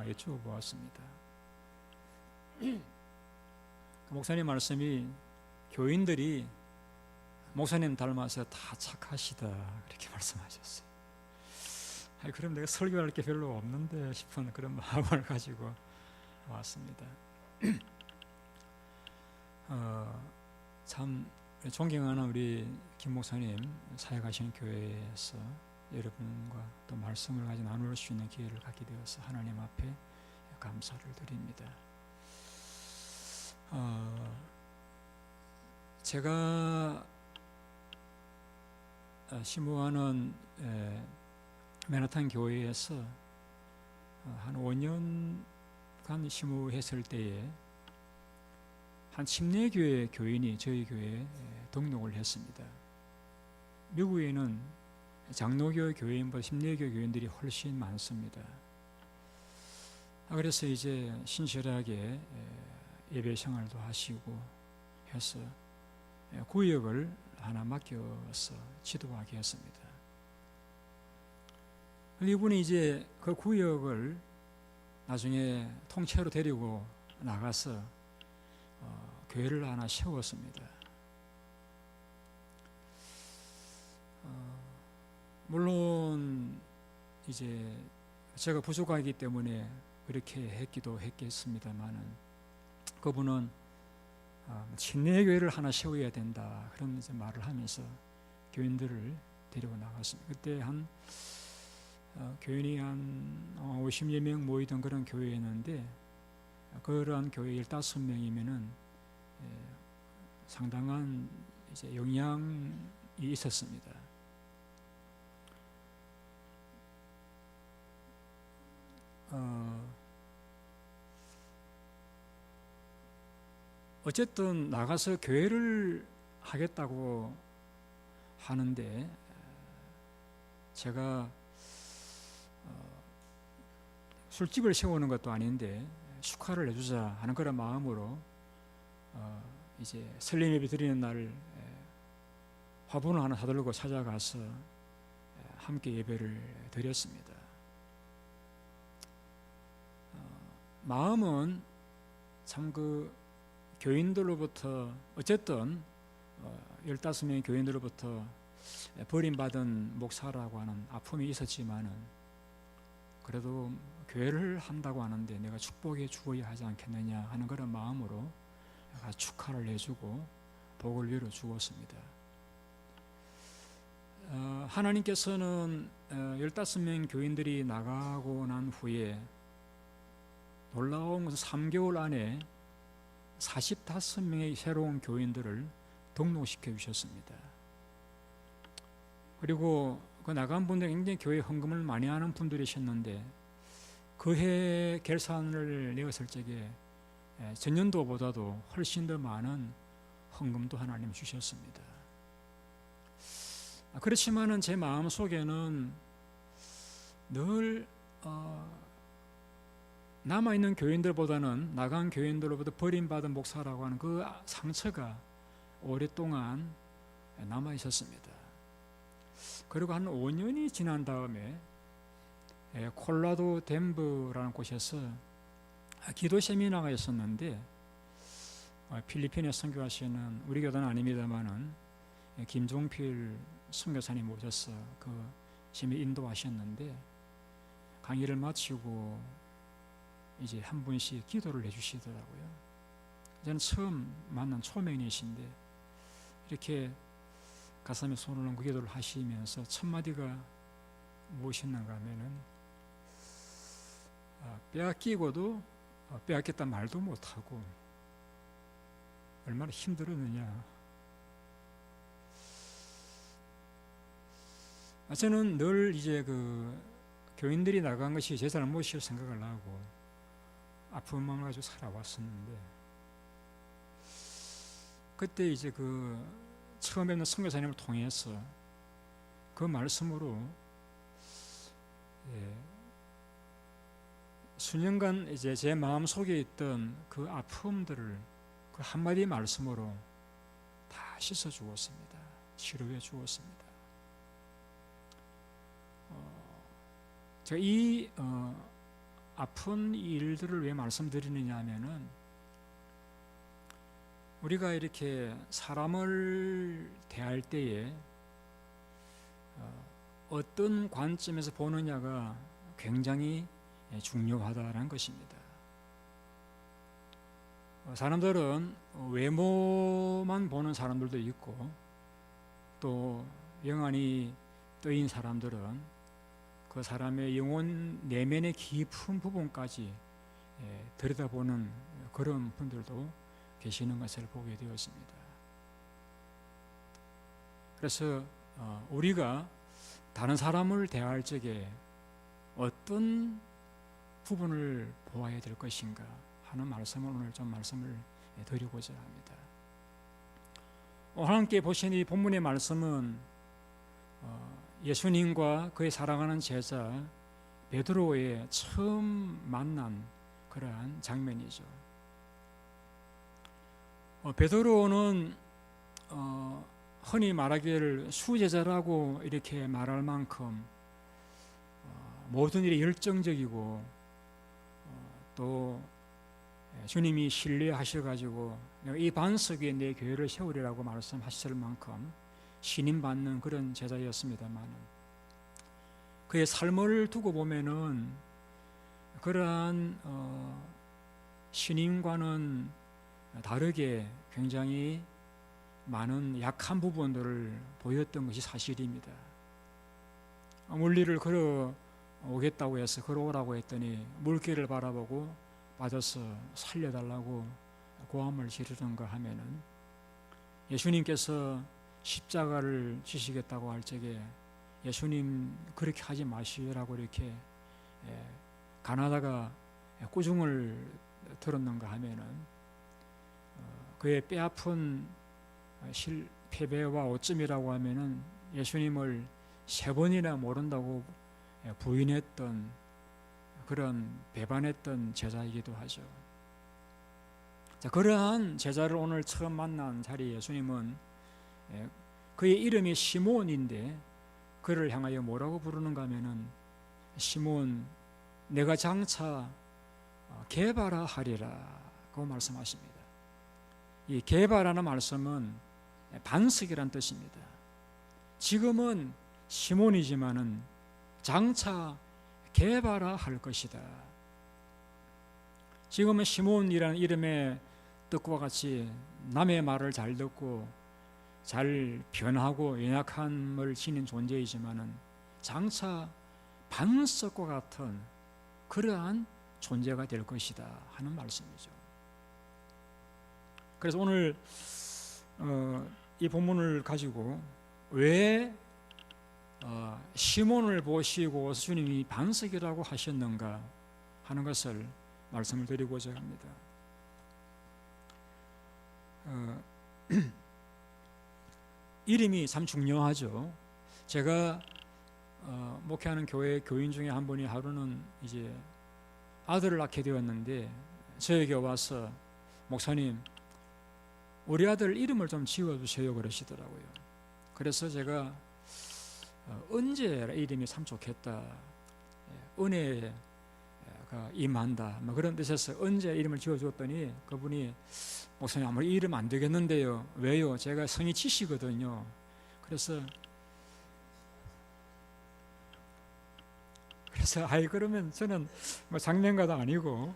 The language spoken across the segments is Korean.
여쭈어보았습니다. 목사님 말씀이 교인들이 목사님 닮아서 다 착하시다 그렇게 말씀하셨어요. 그럼 내가 설교할 게 별로 없는데 싶은 그런 마음을 가지고 왔습니다. 참 존경하는 우리 김 목사님 사역하시는 교회에서 여러분과 또 말씀을 가지고 나눌 수 있는 기회를 갖게 되어서 하나님 앞에 감사를 드립니다. 제가 심우하는 맨하탄 교회에서 한 5년간 심우했을 때에 한 침례교회 교인이 저희 교회에 등록을 했습니다. 미국에는 장로교 교인보다 침례교 교인들이 훨씬 많습니다. 그래서 이제 신실하게 예배 생활도 하시고 해서 구역을 하나 맡겨서 지도하게 했습니다. 이분이 이제 그 구역을 나중에 통째로 데리고 나가서 교회를 하나 세웠습니다. 물론 이제 제가 부족하기 때문에 그렇게 했기도 했겠습니다만은 그분은 침례교회를 하나 세워야 된다 그런 이제 말을 하면서 교인들을 데리고 나갔습니다. 그때 한 교인이 한 50여 명 모이던 그런 교회였는데 그러한 교회 15명이면은 상당한 이제 영향이 있었습니다. 어쨌든 나가서 교회를 하겠다고 하는데 제가 술집을 세우는 것도 아닌데 축하를 해주자 하는 그런 마음으로 이제 설림 예배 드리는 날 화분을 하나 사들고 찾아가서 함께 예배를 드렸습니다. 마음은 참 그 교인들로부터 어쨌든 15명의 교인들로부터 버림받은 목사라고 하는 아픔이 있었지만은 그래도 교회를 한다고 하는데 내가 축복해 주어야 하지 않겠느냐 하는 그런 마음으로 축하를 해주고 복을 빌어 주었습니다. 하나님께서는 15명 교인들이 나가고 난 후에 놀라운 것은 3개월 안에 45명의 새로운 교인들을 등록시켜 주셨습니다. 그리고 그 나간 분들 굉장히 교회 헌금을 많이 하는 분들이셨는데 그해 결산을 내었을 적에 전년도보다도 훨씬 더 많은 헌금도 하나님 주셨습니다. 그렇지만은 제 마음 속에는 늘 남아있는 교인들보다는 나간 교인들로부터 버림받은 목사라고 하는 그 상처가 오랫동안 남아 있었습니다. 그리고 한 5년이 지난 다음에 콜라도 덴버라는 곳에서 기도 세미나가 있었는데 필리핀에 선교하시는 우리 교단은 아닙니다만은 김종필 선교사님 오셔서 그 세미나 인도하셨는데 강의를 마치고 이제 한 분씩 기도를 해주시더라고요. 저는 처음 만난 초면이신데 이렇게 가슴에 손을 얹고 기도를 하시면서 첫 마디가 무엇이었는가 하면은 빼앗기고도 빼앗겼다 말도 못하고 얼마나 힘들었느냐. 저는 늘 이제 그 교인들이 나간 것이 제 잘못이라고 생각을 하고 아픈 마음을 가지고 살아왔었는데 그때 이제 그 처음 뵙는 선교사님을 통해서 그 말씀으로 수년간 이제 제 마음 속에 있던 그 아픔들을 그 한마디 말씀으로 다 씻어 주었습니다. 치료해 주었습니다. 제가 이 아픈 일들을 왜 말씀드리느냐 하면은 우리가 이렇게 사람을 대할 때에 어떤 관점에서 보느냐가 굉장히 중요하다는 것입니다. 사람들은 외모만 보는 사람들도 있고 또 영안이 뜨인 사람들은 그 사람의 영혼 내면의 깊은 부분까지 들여다보는 그런 분들도 계시는 것을 보게 되었습니다. 그래서 우리가 다른 사람을 대할 적에 어떤 부분을 보아야 될 것인가 하는 말씀을 오늘 좀 말씀을 드리고자 합니다. 함께 보신 이 본문의 말씀은 예수님과 그의 사랑하는 제자 베드로의 처음 만난 그러한 장면이죠. 베드로는 흔히 말하기를 수제자라고 이렇게 말할 만큼 모든 일이 열정적이고 또 주님이 신뢰하셔가지고 이 반석 위에 내 교회를 세우리라고 말씀하실 만큼 신임받는 그런 제자였습니다만 그의 삶을 두고 보면은 그러한 신임과는 다르게 굉장히 많은 약한 부분들을 보였던 것이 사실입니다. 물리를 걸어오겠다고 해서 걸어오라고 했더니 물길을 바라보고 빠져서 살려달라고 고함을 지르는가 하면은 예수님께서 십자가를 지시겠다고 할 적에 예수님 그렇게 하지 마시라고 이렇게 가나다가 꾸중을 들었는가 하면은 그의 뼈아픈 패배와 오점이라고 하면은 예수님을 3번이나 모른다고 부인했던 그런 배반했던 제자이기도 하죠. 자, 그러한 제자를 오늘 처음 만난 자리에 예수님은 그의 이름이 시몬인데 그를 향하여 뭐라고 부르는가 하면은 시몬 내가 장차 게바라 하리라고 말씀하십니다. 이 게바라는 말씀은 반석이란 뜻입니다. 지금은 시몬이지만은 장차 게바라 할 것이다. 지금은 시몬이라는 이름의 뜻과 같이 남의 말을 잘 듣고 잘 변하고 연약함을 지닌 존재이지만은 장차 반석과 같은 그러한 존재가 될 것이다 하는 말씀이죠. 그래서 오늘 이 본문을 가지고 왜 시몬을 보시고 주님이 반석이라고 하셨는가 하는 것을 말씀을 드리고자 합니다. 이름이 참 중요하죠. 제가 목회하는 교회 교인 중에 한 분이 하루는 이제 아들을 낳게 되었는데 저에게 와서 목사님 우리 아들 이름을 좀 지어주세요 그러시더라고요. 그래서 제가 언제 이름이 참 좋겠다, 은혜가 임한다 뭐 그런 뜻에서 언제 이름을 지어주었더니 그분이 목사님 아무리 이름 안 되겠는데요. 왜요? 제가 성이 지시거든요. 그래서 아이 그러면 저는 뭐 장면가도 아니고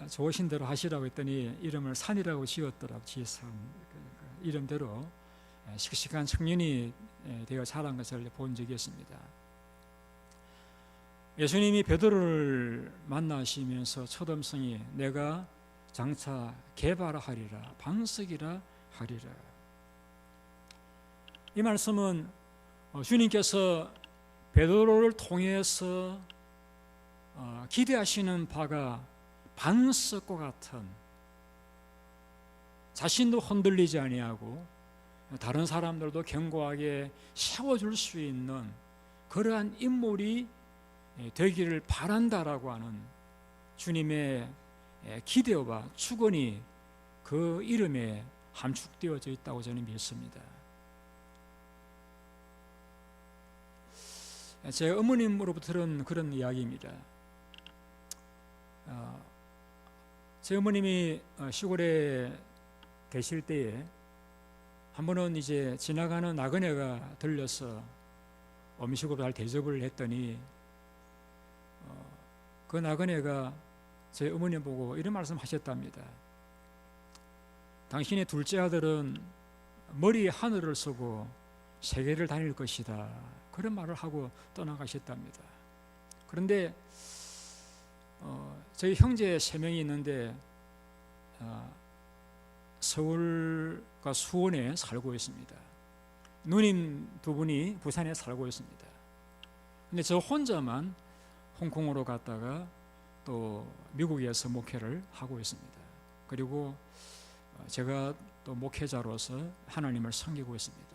좋으신 대로 하시라고 했더니 이름을 산이라고 지었더라고. 지산 이름대로 씩씩한 청년이 되어 자란 것을 본 적이 있습니다. 예수님이 베드로를 만나시면서 첫 음성이 내가 장차 게바라 하리라, 반석이라 하리라. 이 말씀은 주님께서 베드로를 통해서 기대하시는 바가 반석과 같은, 자신도 흔들리지 아니하고 다른 사람들도 견고하게 세워줄 수 있는 그러한 인물이 되기를 바란다라고 하는 주님의 기대와 축원이 그 이름에 함축되어져 있다고 저는 믿습니다. 제 어머님으로부터 들은 그런 이야기입니다. 제 어머님이 시골에 계실 때에 한 번은 이제 지나가는 나그네가 들려서 음식으로 잘 대접을 했더니 그 나그네가 제 어머님 보고 이런 말씀 하셨답니다. 당신의 둘째 아들은 머리에 하늘을 쓰고 세계를 다닐 것이다. 그런 말을 하고 떠나가셨답니다. 그런데 저희 형제 3명이 있는데 서울과 수원에 살고 있습니다. 누님 2분이 부산에 살고 있습니다. 근데 저 혼자만 홍콩으로 갔다가 또 미국에서 목회를 하고 있습니다. 그리고 제가 또 목회자로서 하나님을 섬기고 있습니다.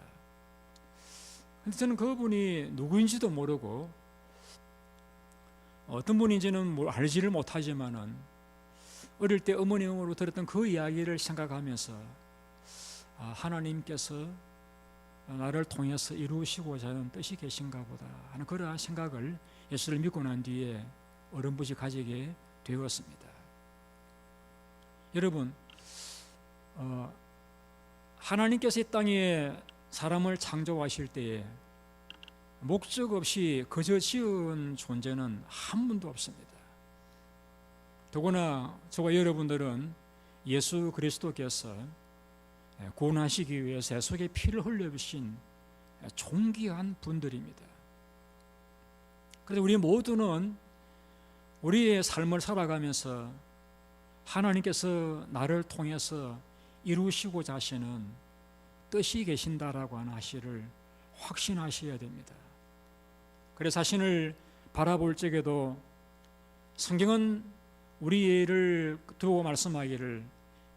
근데 저는 그분이 누구인지도 모르고 어떤 분인지는 알지를 못하지만은 어릴 때 어머님으로 들었던 그 이야기를 생각하면서 하나님께서 나를 통해서 이루시고자 하는 뜻이 계신가 보다 하는 그러한 생각을 예수를 믿고 난 뒤에 어렴풋이 가지게 되었습니다. 여러분, 하나님께서 이 땅에 사람을 창조하실 때에 목적 없이 그저 지은 존재는 한 분도 없습니다. 더구나 저와 여러분들은 예수 그리스도께서 구원하시기 위해서 내 속에 피를 흘려주신 존귀한 분들입니다. 그래서 우리 모두는 우리의 삶을 살아가면서 하나님께서 나를 통해서 이루시고자 하시는 뜻이 계신다라고 하는 사실을 확신하셔야 됩니다. 그래서 자신을 바라볼 적에도 성경은 우리를 두고 말씀하기를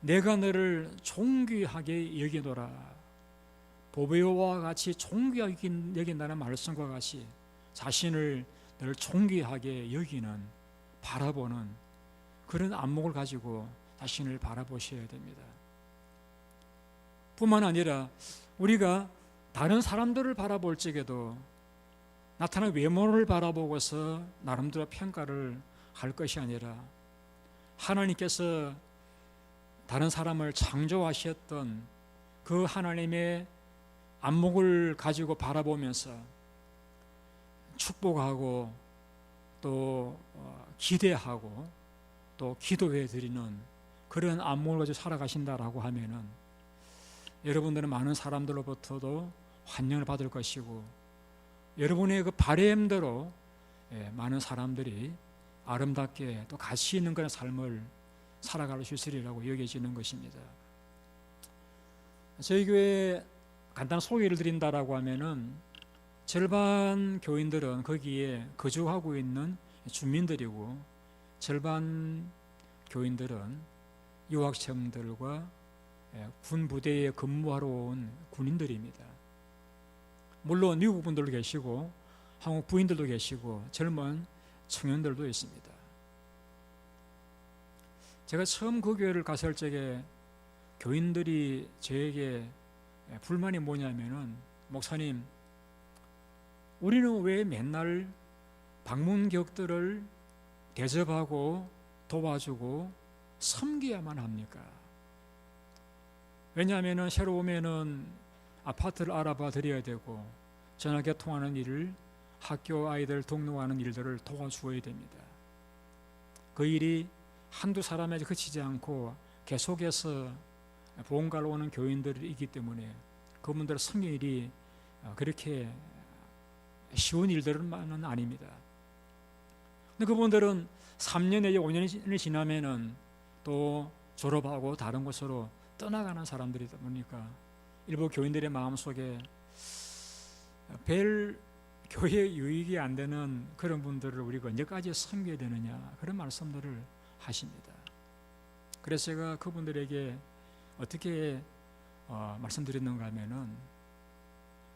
내가 너를 존귀하게 여기노라, 보배와 같이 존귀하게 여긴다는 말씀과 같이 자신을 늘 존귀하게 여기는, 바라보는 그런 안목을 가지고 자신을 바라보셔야 됩니다. 뿐만 아니라 우리가 다른 사람들을 바라볼 적에도 나타난 외모를 바라보고서 나름대로 평가를 할 것이 아니라 하나님께서 다른 사람을 창조하셨던 그 하나님의 안목을 가지고 바라보면서 축복하고 또 기대하고 또 기도해 드리는 그런 안목을 가지고 살아가신다라고 하면은 여러분들은 많은 사람들로부터도 환영을 받을 것이고 여러분의 그 바램대로 많은 사람들이 아름답게 또 가치 있는 그런 삶을 살아갈 수 있으리라고 여겨지는 것입니다. 저희 교회 간단한 소개를 드린다라고 하면은 절반 교인들은 거기에 거주하고 있는 주민들이고 절반 교인들은 유학생들과 군 부대에 근무하러 온 군인들입니다. 물론 미국 분들도 계시고 한국 부인들도 계시고 젊은 청년들도 있습니다. 제가 처음 그 교회를 갔을 적에 교인들이 저에게 불만이 뭐냐면은, 목사님, 우리는 왜 맨날 방문객들을 대접하고 도와주고 섬겨야만 합니까? 왜냐하면 새로 오면은 아파트를 알아봐 드려야 되고 전화교통하는 일을, 학교 아이들 등록하는 일들을 도와주어야 됩니다. 그 일이 한두 사람에 그치지 않고 계속해서 보험가로 오는 교인들이기 때문에 그분들의 섬김일이 그렇게 쉬운 일들은 아닙니다. 근데 그분들은 3년 내지 5년이 지나면은 또 졸업하고 다른 곳으로 떠나가는 사람들이다 보니까 일부 교인들의 마음속에 별 교회 유익이 안 되는 그런 분들을 우리가 언제까지 섬겨야 되느냐, 그런 말씀들을 하십니다. 그래서 제가 그분들에게 어떻게 말씀드렸는가 하면은,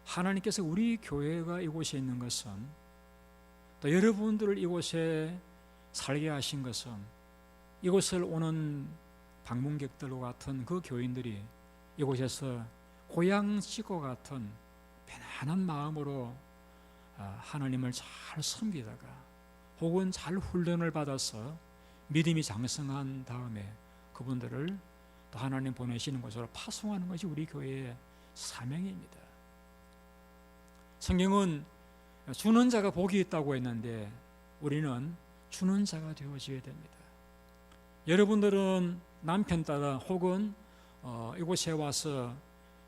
하나님께서 우리 교회가 이곳에 있는 것은, 또 여러분들을 이곳에 살게 하신 것은, 이곳을 오는 방문객들과 같은 그 교인들이 이곳에서 고향집과 같은 편안한 마음으로 하나님을 잘 섬기다가 혹은 잘 훈련을 받아서 믿음이 장성한 다음에 그분들을 또 하나님 보내시는 곳으로 파송하는 것이 우리 교회의 사명입니다. 성경은 주는 자가 복이 있다고 했는데 우리는 주는 자가 되어져야 됩니다. 여러분들은 남편 따라 혹은 이곳에 와서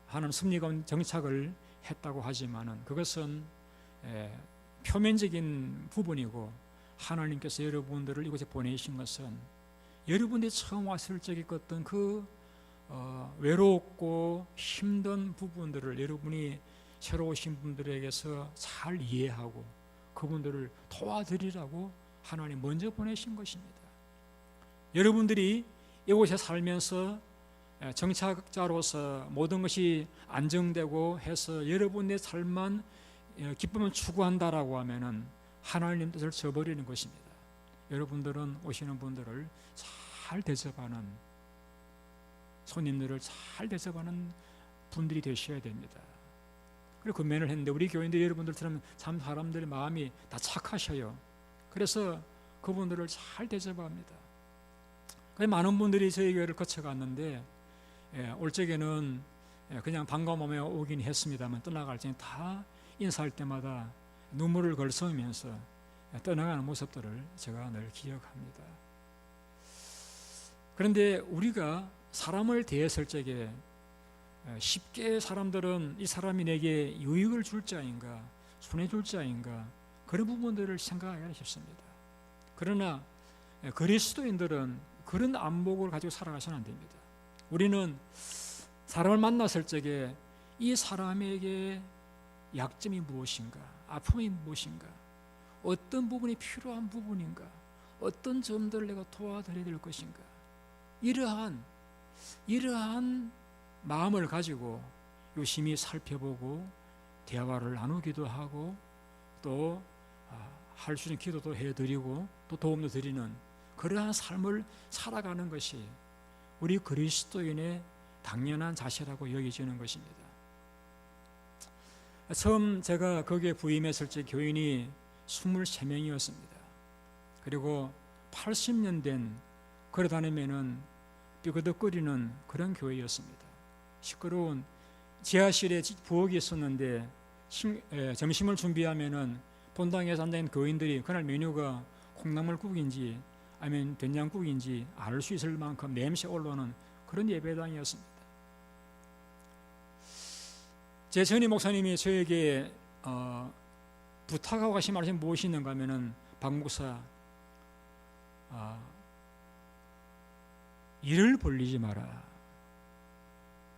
하나님 섭리감 정착을 했다고 하지만은 그것은 표면적인 부분이고 하나님께서 여러분들을 이곳에 보내신 것은 여러분들이 처음 왔을 적에 어떤 그 외롭고 힘든 부분들을 여러분이 새로 오신 분들에게서 잘 이해하고 그분들을 도와드리라고 하나님 먼저 보내신 것입니다. 여러분들이 이곳에 살면서 정착자로서 모든 것이 안정되고 해서 여러분의 삶만 기쁨을 추구한다라고 하면은 하나님 뜻을 저버리는 것입니다. 여러분들은 오시는 분들을 잘 대접하는, 손님들을 잘 대접하는 분들이 되셔야 됩니다. 그리고 근면을 했는데 우리 교인들 여러분들처럼 참 사람들의 마음이 다 착하셔요. 그래서 그분들을 잘 대접합니다. 많은 분들이 저희 교회를 거쳐갔는데 올 적에는 그냥 반가움에 오긴 했습니다만 떠나갈 때는 다 인사할 때마다 눈물을 걸으면서 떠나가는 모습들을 제가 늘 기억합니다. 그런데 우리가 사람을 대했을 적에 쉽게 사람들은 이 사람이 내게 유익을 줄 자인가 손해 줄 자인가 그런 부분들을 생각하기가 쉽습니다. 그러나 그리스도인들은 그런 안목을 가지고 살아가서는 안 됩니다. 우리는 사람을 만났을 적에 이 사람에게 약점이 무엇인가, 아픔이 무엇인가, 어떤 부분이 필요한 부분인가, 어떤 점들을 내가 도와드려야 될 것인가, 이러한 마음을 가지고 유심히 살펴보고 대화를 나누기도 하고 또 할 수 있는 기도도 해드리고 또 도움도 드리는 그러한 삶을 살아가는 것이 우리 그리스도인의 당연한 자세라고 여겨지는 것입니다. 처음 제가 거기에 부임했을 때 교인이 23명이었습니다. 그리고 80년 된 걸어다니면은 삐그덕거리는 그런 교회였습니다. 시끄러운 지하실에 부엌이 있었는데 점심을 준비하면은 본당에서 앉아있는 교인들이 그날 메뉴가 콩나물국인지 아니면 된장국인지 알 수 있을 만큼 냄새 올라오는 그런 예배당이었습니다. 제 전임 목사님이 저에게 부탁하고 가신 말씀이 무엇이 있는가 하면은 박 목사 일을 벌리지 마라.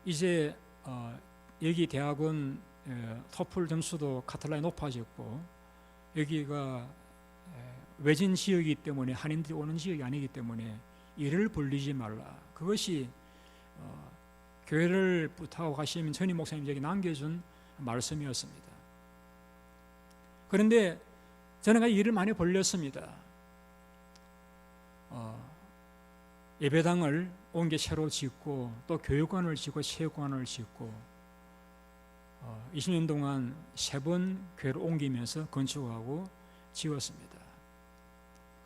이제 여기 대학은 토플 점수도 카탈라에 높아졌고 여기가 외진 지역이기 때문에 한인들이 오는 지역이 아니기 때문에 일을 벌리지 말라. 그것이 교회를 부탁하고 가시면 전임 목사님에게 남겨준 말씀이었습니다. 그런데 저는 일을 많이 벌렸습니다. 예배당을 옮겨 새로 짓고 또 교육관을 짓고 체육관을 짓고 20년 동안 3번 교회를 옮기면서 건축하고 지었습니다.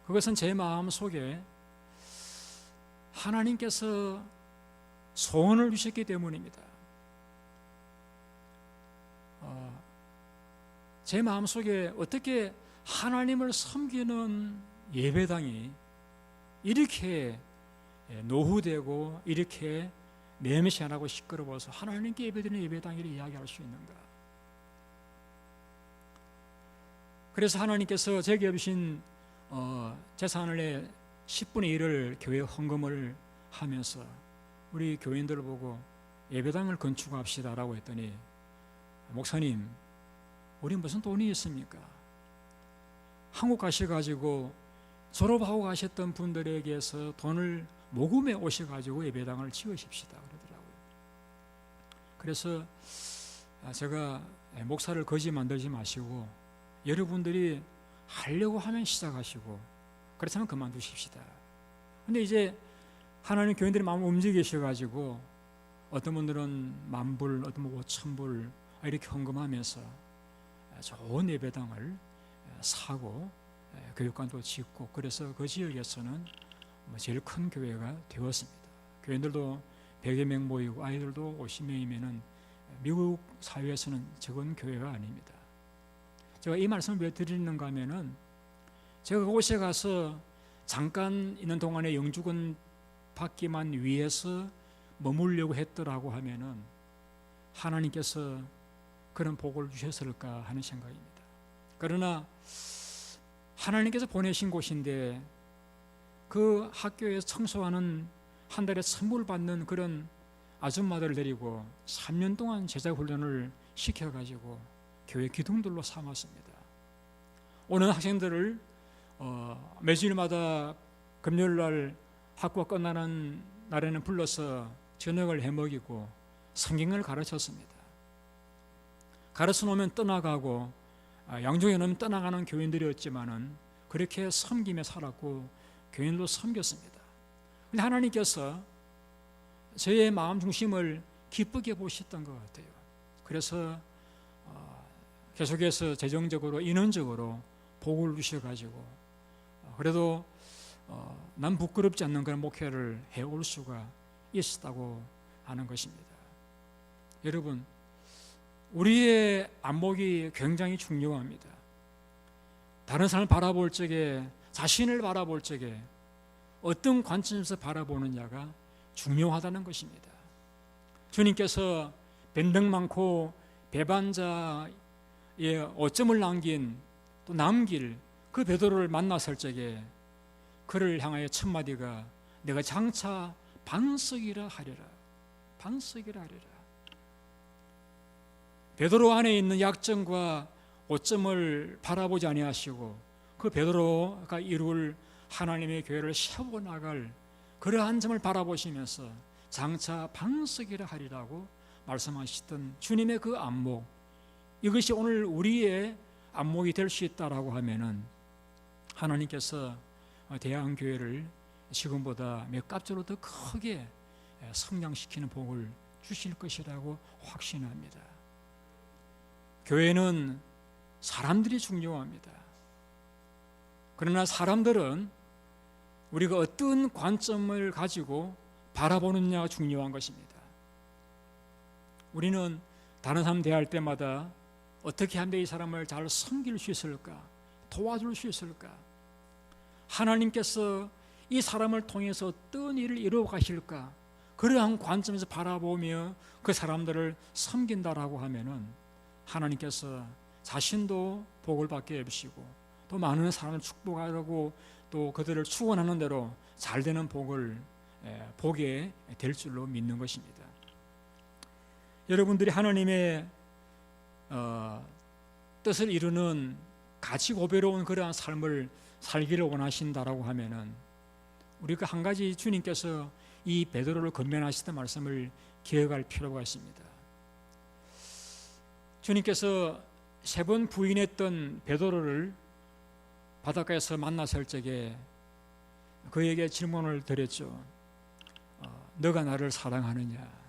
그것은 제 마음 속에 하나님께서 소원을 주셨기 때문입니다. 제 마음 속에 어떻게 하나님을 섬기는 예배당이 이렇게 노후되고 이렇게 냄새 안 나고 시끄러워서 하나님께 예배드리는 예배당이라 이야기할 수 있는가? 그래서 하나님께서 제게 주신 재산의 10분의 1을 교회 헌금을 하면서 우리 교인들을 보고 예배당을 건축합시다라고 했더니 목사님, 우리 무슨 돈이 있습니까? 한국 가셔가지고 졸업하고 가셨던 분들에게서 돈을 모금해 오셔가지고 예배당을 지으십시다 그러더라고요. 그래서 제가 목사를 거지 만들지 마시고 여러분들이 하려고 하면 시작하시고 그렇다면 그만두십시다. 근데 이제 하나님 교인들이 마음을 움직이셔가지고 어떤 분들은 10,000불, 어떤 분은 5,000불 이렇게 헌금하면서 좋은 예배당을 사고 교육관도 짓고, 그래서 그 지역에서는 제일 큰 교회가 되었습니다. 교인들도 100여 명 모이고 아이들도 50명이면은 미국 사회에서는 적은 교회가 아닙니다. 제가 이 말씀을 왜 드리는가 하면은, 제가 그곳에 가서 잠깐 있는 동안에 영주권 받기만 위해서 머물려고 했더라고 하면은 하나님께서 그런 복을 주셨을까 하는 생각입니다. 그러나 하나님께서 보내신 곳인데, 그 학교에서 청소하는, 한 달에 선물 받는 그런 아줌마들을 데리고 3년 동안 제자 훈련을 시켜가지고 교회 기둥들로 삼았습니다. 오는 학생들을 매주일마다 금요일날 학교가 끝나는 날에는 불러서 저녁을 해먹이고 성경을 가르쳤습니다. 가르쳐 놓으면 떠나가고 양중에 놓으면 떠나가는 교인들이었지만은 그렇게 섬김에 살았고 교인도 섬겼습니다. 근데 하나님께서 저의 마음 중심을 기쁘게 보셨던 것 같아요. 그래서 계속해서 재정적으로, 인원적으로 복을 주셔가지고 그래도 난 부끄럽지 않는 그런 목회를 해올 수가 있었다고 하는 것입니다. 여러분, 우리의 안목이 굉장히 중요합니다. 다른 사람을 바라볼 적에, 자신을 바라볼 적에 어떤 관점에서 바라보느냐가 중요하다는 것입니다. 주님께서 변덕 많고 배반자의 오점을 남긴, 또 남길 그 베드로를 만났을 적에 그를 향하여 첫 마디가 내가 장차 반석이라 하리라. 반석이라 하리라. 베드로 안에 있는 약점과 오점을 바라보지 아니하시고 그 베드로가 이룰 하나님의 교회를 세워나갈 그러한 점을 바라보시면서 장차 반석이라 하리라고 말씀하시던 주님의 그 안목, 이것이 오늘 우리의 안목이 될 수 있다라고 하면은 하나님께서 대한교회를 지금보다 몇 값으로 더 크게 성장시키는 복을 주실 것이라고 확신합니다. 교회는 사람들이 중요합니다. 그러나 사람들은 우리가 어떤 관점을 가지고 바라보느냐가 중요한 것입니다. 우리는 다른 사람 대할 때마다 어떻게 하면 이 사람을 잘 섬길 수 있을까? 도와줄 수 있을까? 하나님께서 이 사람을 통해서 어떤 일을 이루어 가실까? 그러한 관점에서 바라보며 그 사람들을 섬긴다라고 하면은 하나님께서 자신도 복을 받게 해주시고 또 많은 사람을 축복하고 또 그들을 축원하는 대로 잘 되는 복을 보게 될 줄로 믿는 것입니다. 여러분들이 하나님의 뜻을 이루는 가치 고배로운 그러한 삶을 살기를 원하신다라고 하면은 우리가 한 가지 주님께서 이 베드로를 권면하시던 말씀을 기억할 필요가 있습니다. 주님께서 3번 부인했던 베드로를 바닷가에서 만났을 적에 그에게 질문을 드렸죠. 너가 나를 사랑하느냐?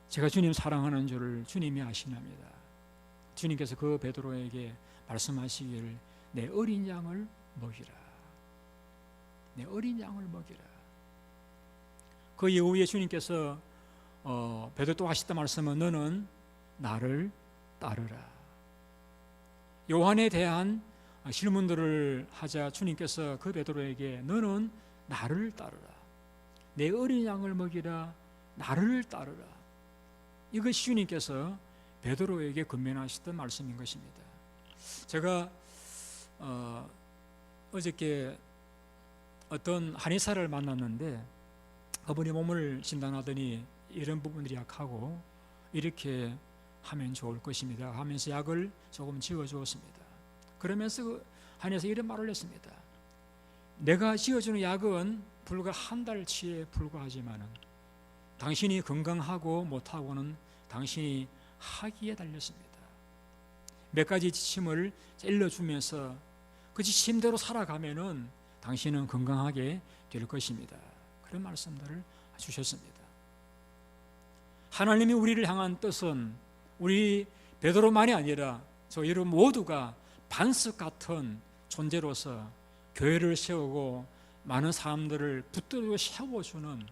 제가 주님 사랑하는 줄을 주님이 아시납니다. 주님께서 그 베드로에게 말씀하시기를 내 어린 양을 먹이라. 내 어린 양을 먹이라. 그 이후에 주님께서 베드로 또 하셨던 말씀은 너는 나를 따르라. 요한에 대한 질문들을 하자 주님께서 그 베드로에게 너는 나를 따르라. 내 어린 양을 먹이라. 나를 따르라. 이것이 주님께서 베드로에게 권면하시던 말씀인 것입니다. 제가 어저께 어떤 한의사를 만났는데 그분이 몸을 진단하더니 이런 부분들이 약하고 이렇게 하면 좋을 것입니다 하면서 약을 조금 지어주었습니다. 그러면서 그 한의사 이런 말을 했습니다. 내가 지어주는 약은 불과 한 달치에 불과하지만은 당신이 건강하고 못하고는 당신이 하기에 달렸습니다. 몇 가지 지침을 일러주면서 그 지침대로 살아가면은 당신은 건강하게 될 것입니다. 그런 말씀들을 주셨습니다. 하나님이 우리를 향한 뜻은, 우리 베드로만이 아니라 저 여러분 모두가 반석 같은 존재로서 교회를 세우고 많은 사람들을 붙들고 세워주는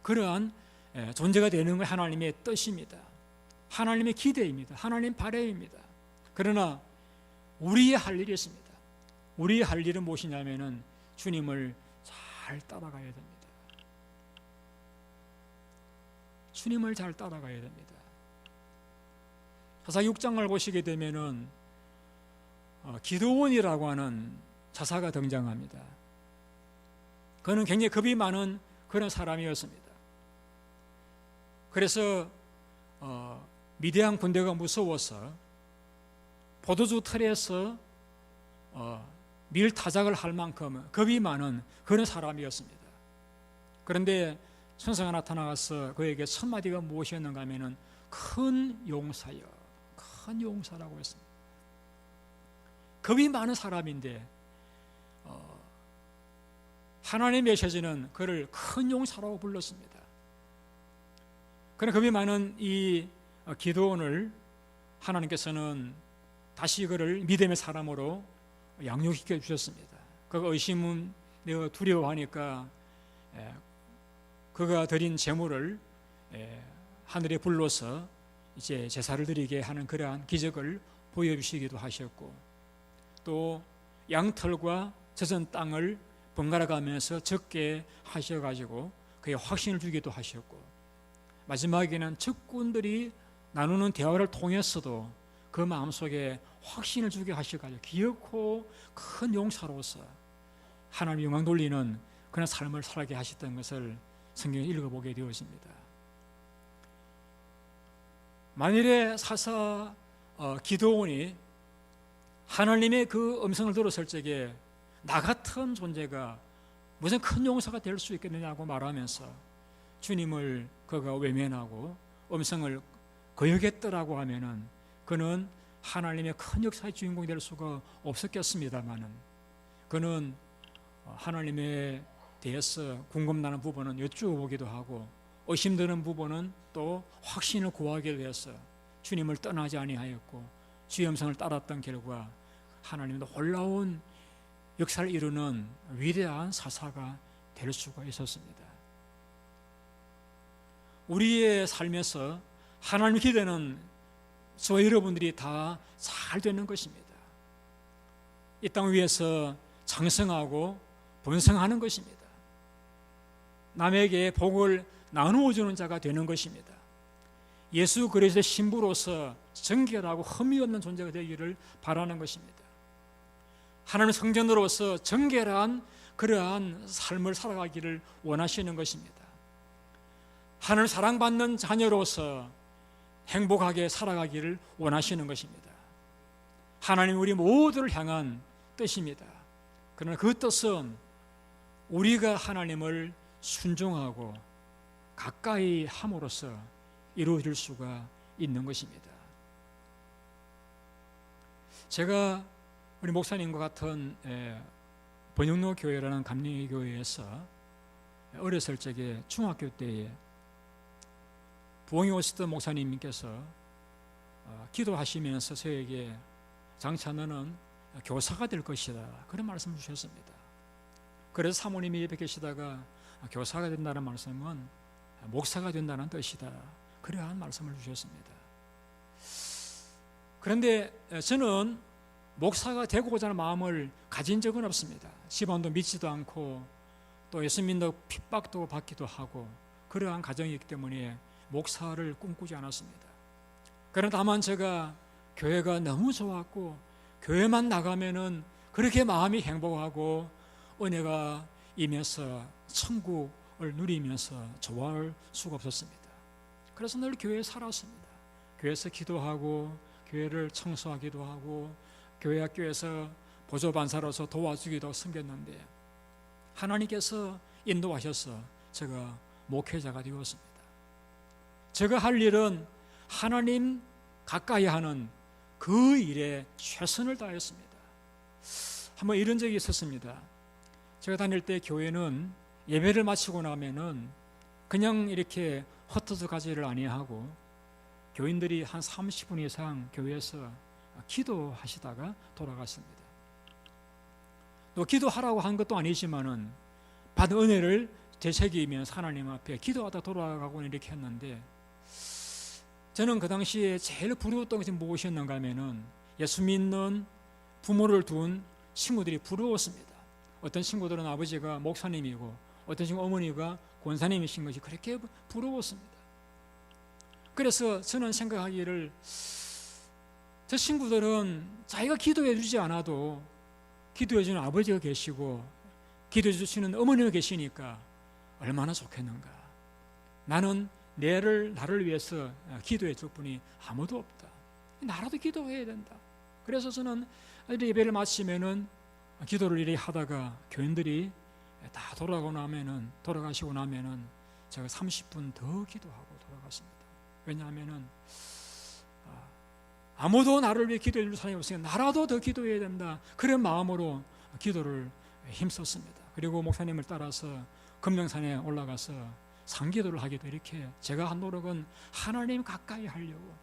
그러한 존재가 되는 게 하나님의 뜻입니다. 하나님의 기대입니다. 하나님의 바람입니다. 그러나 우리의 할 일이 있습니다. 우리의 할 일은 무엇이냐면은 주님을 잘 따라가야 됩니다. 주님을 잘 따라가야 됩니다. 사사 6장을 보시게 되면은 기드온이라고 하는 자사가 등장합니다. 그는 굉장히 겁이 많은 그런 사람이었습니다. 그래서 미디안 군대가 무서워서 포도주 틀에서 밀 타작을 할 만큼 겁이 많은 그런 사람이었습니다. 그런데 천사가 나타나서 그에게 첫 마디가 무엇이었는가 하면은 큰 용사여, 큰 용사라고 했습니다. 겁이 많은 사람인데 하나님의 메시지는 그를 큰 용사라고 불렀습니다. 그러나 겁이 많은 이 기드온을 하나님께서는 다시 그를 믿음의 사람으로 양육시켜 주셨습니다. 그가 의심은 내가 두려워하니까 그가 드린 제물을 하늘에 불러서 이제 제사를 드리게 하는 그러한 기적을 보여주시기도 하셨고, 또 양털과 젖은 땅을 번갈아 가면서 적게 하셔가지고 그의 확신을 주기도 하셨고, 마지막에는 적군들이 나누는 대화를 통해서도 그 마음속에 확신을 주게 하셔가지고 기어코 큰 용사로서 하나님 영광 돌리는 그런 삶을 살게 하셨던 것을 성경에 읽어보게 되었습니다. 만일에 사사 기드온이 하나님의 그 음성을 들었을 적에 나 같은 존재가 무슨 큰 용사가 될 수 있겠느냐고 말하면서 주님을 그가 외면하고 음성을 거역했더라고 하면은 그는 하나님의 큰 역사의 주인공이 될 수가 없었겠습니다만은, 그는 하나님에 대해서 궁금나는 부분은 여쭈어보기도 하고 의심되는 부분은 또 확신을 구하기 위해서 주님을 떠나지 아니하였고 주의 음성을 따랐던 결과 하나님의 놀라운 역사를 이루는 위대한 사사가 될 수가 있었습니다. 우리의 삶에서 하나님 기대는 저와 여러분들이 다 잘 되는 것입니다. 이 땅 위에서 장성하고 번성하는 것입니다. 남에게 복을 나누어 주는 자가 되는 것입니다. 예수 그리스도의 신부로서 정결하고 흠이 없는 존재가 되기를 바라는 것입니다. 하나님의 성전으로서 정결한 그러한 삶을 살아가기를 원하시는 것입니다. 하나님 사랑받는 자녀로서 행복하게 살아가기를 원하시는 것입니다. 하나님 우리 모두를 향한 뜻입니다. 그러나 그 뜻은 우리가 하나님을 순종하고 가까이 함으로써 이루어질 수가 있는 것입니다. 제가 우리 목사님과 같은 번영로 교회라는 감리교 교회에서 어렸을 적에 중학교 때에 부흥에 오셨던 목사님께서 기도하시면서 저에게 장차 너는 교사가 될 것이다 그런 말씀을 주셨습니다. 그래서 사모님이 예배 계시다가 교사가 된다는 말씀은 목사가 된다는 뜻이다 그러한 말씀을 주셨습니다. 그런데 저는 목사가 되고자 하는 마음을 가진 적은 없습니다. 집안도 믿지도 않고 또 예수 믿는 핍박도 받기도 하고 그러한 가정이기 때문에 목사를 꿈꾸지 않았습니다. 그러나 다만 제가 교회가 너무 좋았고 교회만 나가면은 그렇게 마음이 행복하고 은혜가 임해서 천국을 누리면서 좋아할 수가 없었습니다. 그래서 늘 교회에 살았습니다. 교회에서 기도하고 교회를 청소하기도 하고 교회 학교에서 보조반사로서 도와주기도 섬겼는데 하나님께서 인도하셔서 제가 목회자가 되었습니다. 제가 할 일은 하나님 가까이 하는 그 일에 최선을 다했습니다. 한번 이런 적이 있었습니다. 제가 다닐 때 교회는 예배를 마치고 나면은 그냥 이렇게 흩어져 가지를 아니하고 교인들이 한 30분 이상 교회에서 기도하시다가 돌아갔습니다. 또 기도하라고 한 것도 아니지만은 받은 은혜를 되새기면서 하나님 앞에 기도하다 돌아가고 이렇게 했는데, 저는 그 당시에 제일 부러웠던 것이 무엇이었는가 하면은 예수 믿는 부모를 둔 친구들이 부러웠습니다. 어떤 친구들은 아버지가 목사님이고 어떤 친구 어머니가 권사님이신 것이 그렇게 부러웠습니다. 그래서 저는 생각하기를, 저 친구들은 자기가 기도해 주지 않아도 기도해 주는 아버지가 계시고 기도해 주시는 어머니가 계시니까 얼마나 좋겠는가. 나는 나를 위해서 기도해 줄 분이 아무도 없다. 나라도 기도해야 된다. 그래서 저는 예배를 마치면은 기도를 이렇게 하다가 교인들이 다 돌아가시고 나면은 제가 30분 더 기도하고 돌아갔습니다. 왜냐하면은 아무도 나를 위해 기도해 줄 사람이 없으니까 나라도 더 기도해야 된다. 그런 마음으로 기도를 힘썼습니다. 그리고 목사님을 따라서 금명산에 올라가서 상기도를 하기도, 이렇게 제가 한 노력은 하나님 가까이 하려고,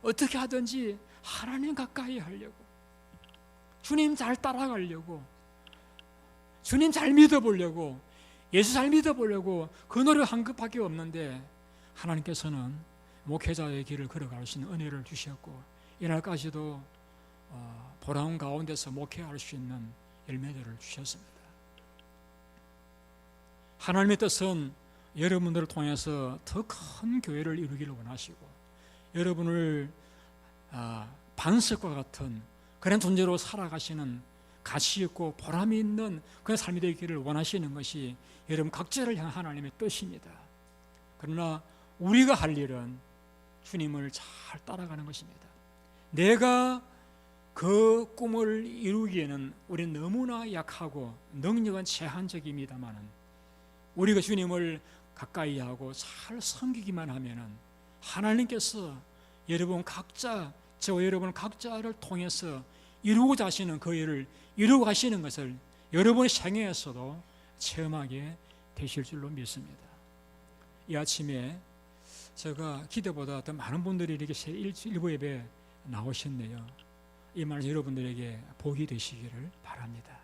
어떻게 하든지 하나님 가까이 하려고, 주님 잘 따라가려고, 주님 잘 믿어보려고, 예수 잘 믿어보려고 그 노력 한 것밖에 없는데, 하나님께서는 목회자의 길을 걸어갈 수 있는 은혜를 주셨고 이날까지도 보람 가운데서 목회할 수 있는 열매들을 주셨습니다. 하나님의 뜻은 여러분들을 통해서 더 큰 교회를 이루기를 원하시고, 여러분을 반석과 같은 그런 존재로 살아가시는 가치 있고 보람이 있는 그런 삶이 되기를 원하시는 것이 여러분 각자를 향한 하나님의 뜻입니다. 그러나 우리가 할 일은 주님을 잘 따라가는 것입니다. 내가 그 꿈을 이루기에는 우리는 너무나 약하고 능력은 제한적입니다만은, 우리가 주님을 가까이 하고 잘 섬기기만 하면은 하나님께서 여러분 각자, 저와 여러분 각자를 통해서 이루고자 하시는 그 일을 이루고 가시는 것을 여러분의 생애에서도 체험하게 되실 줄로 믿습니다. 이 아침에 제가 기대보다 더 많은 분들이 이렇게 일부 예배 나오셨네요. 이 말 여러분들에게 복이 되시기를 바랍니다.